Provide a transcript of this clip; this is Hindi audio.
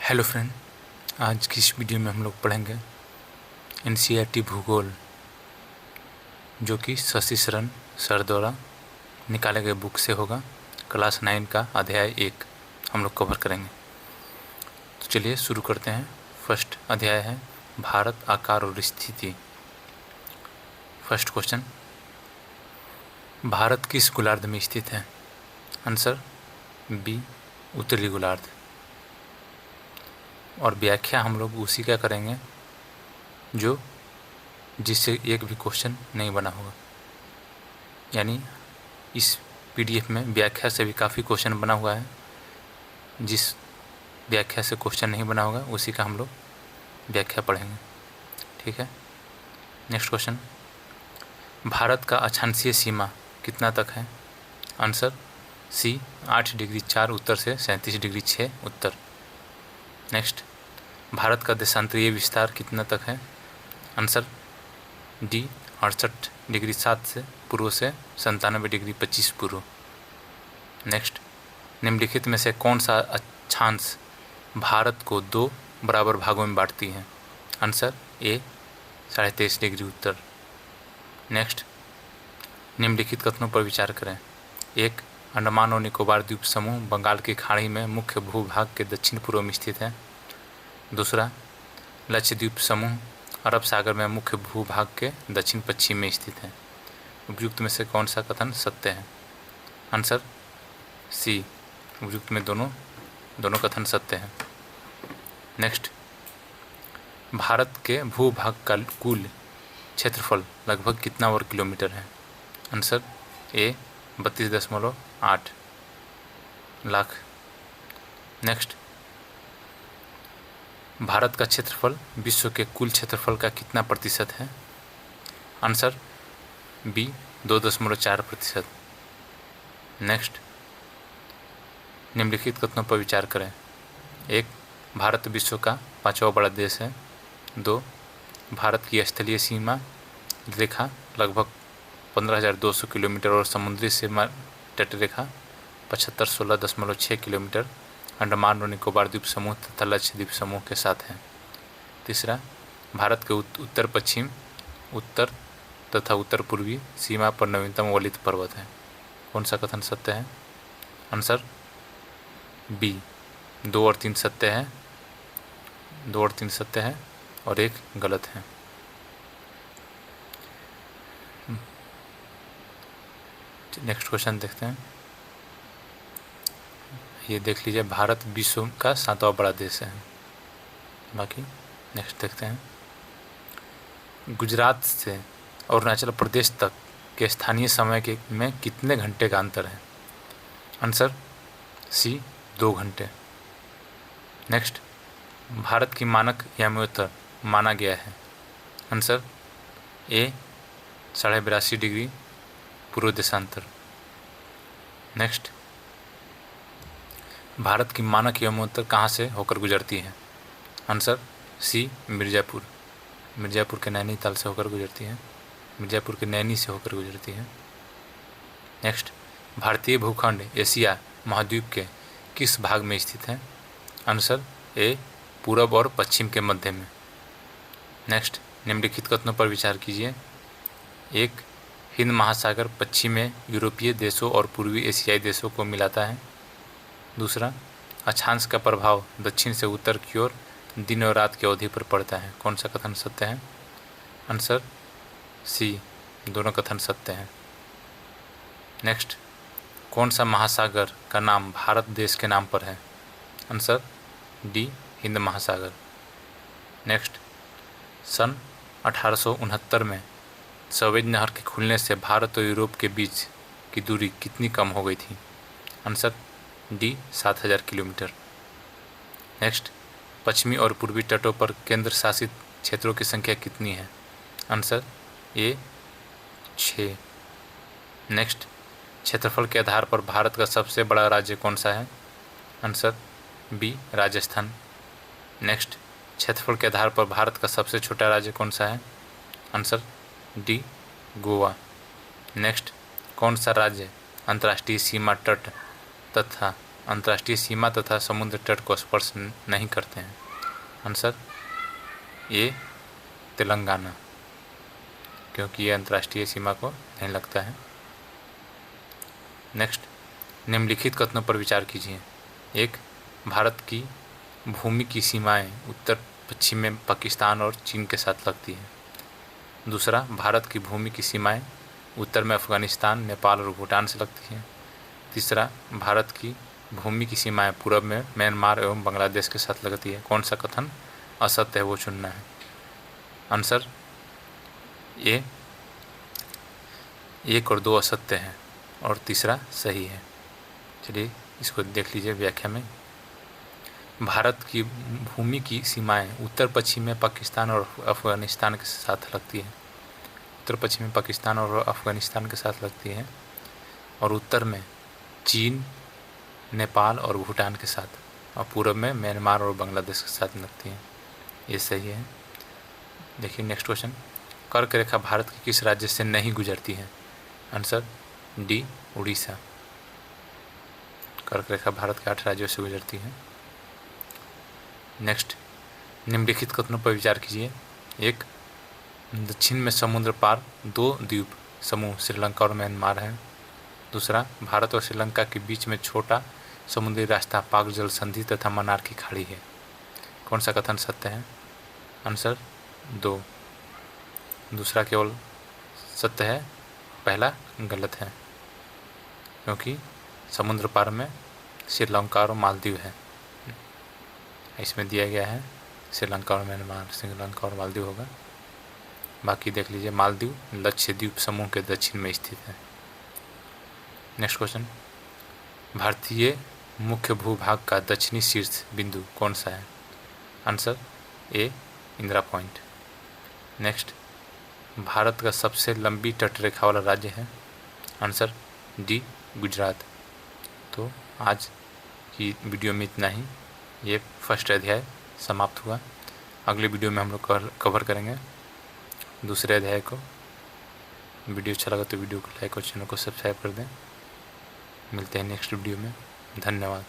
हेलो फ्रेंड, आज की इस वीडियो में हम लोग पढ़ेंगे एनसीईआरटी भूगोल, जो कि शशि शरण सर द्वारा निकाले गए बुक से होगा। क्लास 9 का अध्याय 1 हम लोग कवर करेंगे। तो चलिए शुरू करते हैं। फर्स्ट अध्याय है भारत, आकार और स्थिति। फर्स्ट क्वेश्चन, भारत किस गोलार्ध में स्थित है? आंसर बी, उत्तरी गोलार्ध। और व्याख्या हम लोग उसी का करेंगे जिससे एक भी क्वेश्चन नहीं बना होगा। यानी इस पीडीएफ में व्याख्या से भी काफ़ी क्वेश्चन बना हुआ है। जिस व्याख्या से क्वेश्चन नहीं बना होगा उसी का हम लोग व्याख्या पढ़ेंगे। ठीक है। नेक्स्ट क्वेश्चन, भारत का अक्षांशीय सीमा कितना तक है? आंसर सी, 8 डिग्री 4 उत्तर से 37 डिग्री 6 उत्तर। नेक्स्ट, भारत का देशांतरीय विस्तार कितना तक है? आंसर डी, 68 डिग्री 7 से पूर्व से 97 डिग्री 25 पूर्व। नेक्स्ट, निम्नलिखित में से कौन सा अक्षांश भारत को 2 बराबर भागों में बांटती है? Answer A, 23.5 degree Uttar. Next, निम्नलिखित कथनों पर विचार करें। 1, अंडमान और निकोबार द्वीप समूह बंगाल की खाड़ी में मुख्य भूभाग के दक्षिण पूर्व में स्थित है। दूसरा, लक्षद्वीप समूह अरब सागर में मुख्य भूभाग के दक्षिण पश्चिम में स्थित है। उपयुक्त में से कौन सा कथन सत्य है? आंसर सी, उपयुक्त में दोनों कथन सत्य हैं। नेक्स्ट, भारत के भूभाग का कुल क्षेत्रफल लगभग कितना वर्ग किलोमीटर है? Answer A, 32.8 lakh. Next, Bharat का क्षेत्रफल विश्व के कुल क्षेत्रफल का कितना प्रतिशत है? Answer B, 2.4%। नेक्स्ट, निम्नलिखित कथनों पर विचार करें। 1, भारत विश्व का 5वां बड़ा देश है। 2, भारत की स्थलीय सीमा रेखा लगभग 15,200 किलोमीटर और समुद्री सीमा तटरेखा 7516.6 किलोमीटर अंडमान और निकोबार द्वीप समूह तथा लक्षद्वीप समूह के साथ है। तीसरा, भारत के उत्तर पश्चिम, उत्तर तथा उत्तर पूर्वी सीमा पर नवीनतम वलित पर्वत है। कौन सा कथन सत्य है? आंसर बी, 2 और 3 सत्य है। 2 और 3 सत्य है और 1 गलत है। नेक्स्ट क्वेश्चन देखते हैं। ये देख लीजिए, भारत विश्व का 7वां बड़ा देश है। बाकी नेक्स्ट देखते हैं। गुजरात से अरुणाचल प्रदेश तक के स्थानीय समय के में कितने घंटे का अंतर है? आंसर सी, 2 घंटे। नेक्स्ट, भारत की मानक यामोत्तर माना गया है। आंसर ए, 82.5 डिग्री पूर्व देशांतर। नेक्स्ट, भारत की मानक यामोत्तर कहाँ से होकर गुजरती है? Answer C, Mirzapur. मिर्ज़ापुर के नैनीताल से होकर गुजरती है। मिर्ज़ापुर के नैनी से होकर गुजरती है। नेक्स्ट, भारतीय भूखंड एशिया महाद्वीप के किस भाग में स्थित है? आंसर ए, पूरब और पश्चिम के मध्य में। नेक्स्ट, निम्नलिखित कथनों पर विचार कीजिए। 1, हिंद महासागर पश्चिम में यूरोपीय देशों और पूर्वी एशियाई देशों को मिलाता है। दूसरा, अक्षांश का प्रभाव दक्षिण से उत्तर की ओर दिन और रात की अवधि पर पड़ता है। कौन सा कथन सत्य है? आंसर सी, दोनों कथन सत्य हैं। नेक्स्ट, कौन सा महासागर का नाम भारत देश के नाम पर है? आंसर डी, हिंद महासागर। नेक्स्ट, सन 1869 में सवेज नहर के खुलने से भारत और यूरोप के बीच की दूरी कितनी कम हो गई थी? Answer D, 7,000 kilometre. नेक्स्ट, पश्चिमी और पूर्वी तटों पर केंद्र शासित क्षेत्रों की संख्या कितनी है? Answer A, 6। नेक्स्ट, क्षेत्रफल के आधार पर भारत का सबसे बड़ा राज्य कौन सा है? Answer B, Rajasthan. नेक्स्ट, क्षेत्रफल के आधार पर भारत का सबसे छोटा राज्य कौन सा है? Answer D, Goa. नेक्स्ट, कौन सा राज्य अंतर्राष्ट्रीय सीमा तट तथा अंतर्राष्ट्रीय सीमा तथा समुद्र तट को स्पर्श नहीं करते हैं? आंसर ए तेलंगाना, क्योंकि ये अंतर्राष्ट्रीय सीमा को नहीं लगता है। नेक्स्ट, निम्नलिखित कथनों पर विचार कीजिए। 1. भारत की भूमि की सीमाएं उत्तर पश्चिम में पाकिस्तान और चीन के साथ लगती हैं। 2. भारत की भूमि की सीमाएं उत्तर में अफगानिस्तान, नेपाल और भूटान से लगती हैं। 3. भारत की भूमि की सीमाएं पूर्व में म्यांमार एवं बांग्लादेश के साथ लगती है। कौन सा कथन असत्य है वो चुनना है। आंसर ए 1 और 2 असत्य हैं और तीसरा सही है। चलिए इसको देख लीजिए व्याख्या में। भारत की भूमि की सीमाएं उत्तर पश्चिम में पाकिस्तान और अफगानिस्तान के साथ लगती है। उत्तर पश्चिम में पाकिस्तान और अफगानिस्तान के साथ लगती है और उत्तर में चीन, नेपाल और भूटान के साथ, और पूर्व में म्यांमार और बांग्लादेश के साथ लगती है। ये सही है। देखिए नेक्स्ट क्वेश्चन, कर्क रेखा भारत के किस राज्य से नहीं गुजरती है? Answer D Orissa. कर्क रेखा भारत के 8 राज्यों से गुजरती है। नेक्स्ट, निम्नलिखित कथनों पर विचार कीजिए। 1. दक्षिण में समुद्र पार 2 द्वीप समूह श्रीलंका और म्यांमार हैं। 2. भारत और श्रीलंका के बीच में छोटा समुद्री रास्ता पाक जल संधि तथा मन्नार की खाड़ी है। कौन सा कथन सत्य है? आंसर 2। दूसरा केवल सत्य है, पहला गलत है, क्योंकि समुद्र पार में श्रीलंका और मालदीव है। इसमें दिया गया है श्रीलंका और म्यांमार, श्रीलंका और मालदीव होगा। बाकी देख लीजिए, मालदीव लक्षद्वीप समूह के दक्षिण में स्थित है। नेक्स्ट क्वेश्चन, भारतीय मुख्य भूभाग का दक्षिणी शीर्ष बिंदु कौन सा है? Answer A Indira point. Next, Bharat का सबसे लंबी तटरेखा वाला राज्य है? Answer D Gujarat. तो आज की वीडियो में इतना ही। ये फर्स्ट अध्याय समाप्त हुआ। अगले वीडियो में हम लोग कवर करेंगे दूसरे अध्याय को। वीडियो अच्छा लगा तो वीडियो को लाइक और चैनल को सब्सक्राइब कर दें। मिलते हैं नेक्स्ट वीडियो में। धन्यवाद।